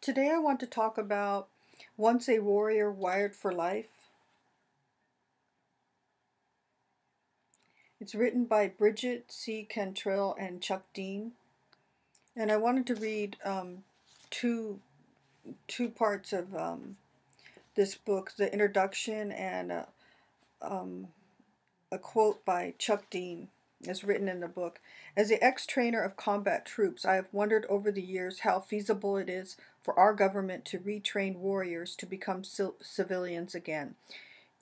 Today I want to talk about Once a Warrior Wired for Life. It's written by Bridget C. Cantrell and Chuck Dean. And I wanted to read two parts of this book, the introduction and a quote by Chuck Dean is written in the book. As the ex-trainer of combat troops, I have wondered over the years how feasible it is for our government to retrain warriors to become civilians again.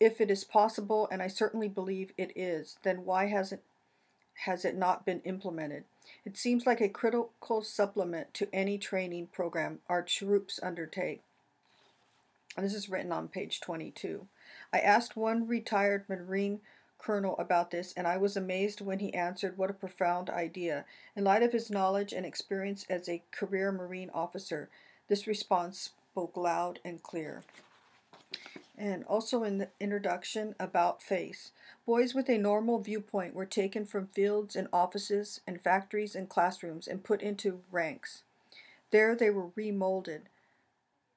If it is possible, and I certainly believe it is, then why has it not been implemented? It seems like a critical supplement to any training program our troops undertake. And this is written on page 22. I asked one retired Marine colonel about this, and I was amazed when he answered, what a profound idea. In light of his knowledge and experience as a career Marine officer, this response spoke loud and clear. And also in the introduction, about face. Boys with a normal viewpoint were taken from fields and offices and factories and classrooms and put into ranks. There they were remolded.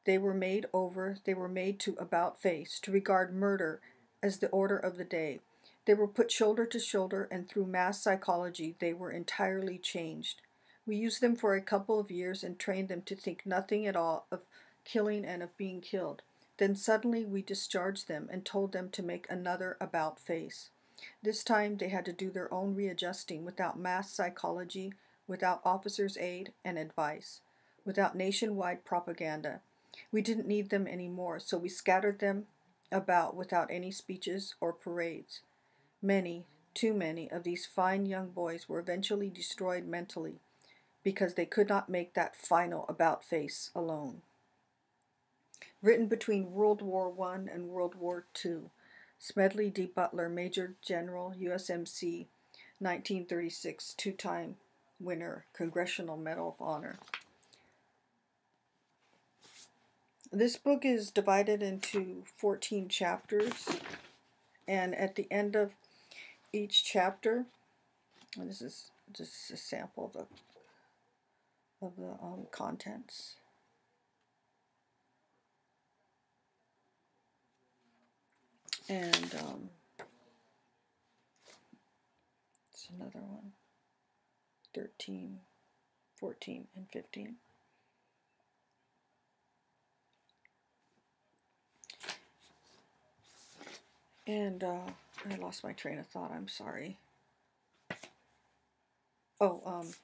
They were made over, they were made to about face, to regard murder as the order of the day. They were put shoulder to shoulder, and through mass psychology they were entirely changed. We used them for a couple of years and trained them to think nothing at all of killing and of being killed. Then suddenly we discharged them and told them to make another about face. This time they had to do their own readjusting without mass psychology, without officers' aid and advice, without nationwide propaganda. We didn't need them anymore, so we scattered them about without any speeches or parades. Many, too many, of these fine young boys were eventually destroyed mentally because they could not make that final about face alone. Written between World War I and World War II. Smedley D. Butler, Major General, USMC, 1936, two-time winner, Congressional Medal of Honor. This book is divided into 14 chapters, and at the end of each chapter, and this is just a sample of the contents. And it's another one, 13, 14, and 15. And I lost my train of thought, I'm sorry.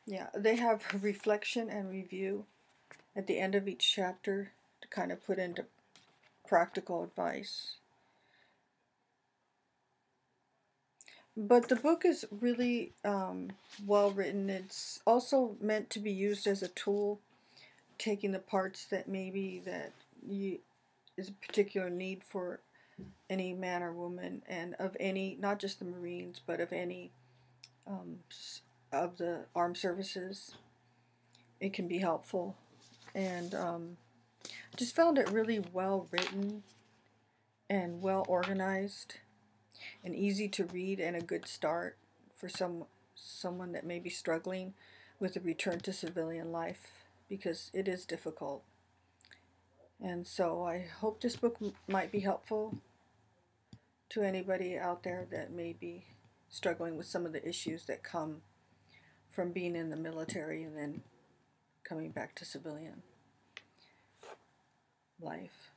Yeah, they have reflection and review at the end of each chapter to kind of put into practical advice. But the book is really well written. It's also meant to be used as a tool, taking the parts that maybe that is a particular need for any man or woman, and of any, not just the Marines, but of any of the armed services. It can be helpful. And just found it really well written and well organized and easy to read, and a good start for someone that may be struggling with a return to civilian life, because it is difficult. And so I hope this book might be helpful to anybody out there that may be struggling with some of the issues that come from being in the military and then coming back to civilian life.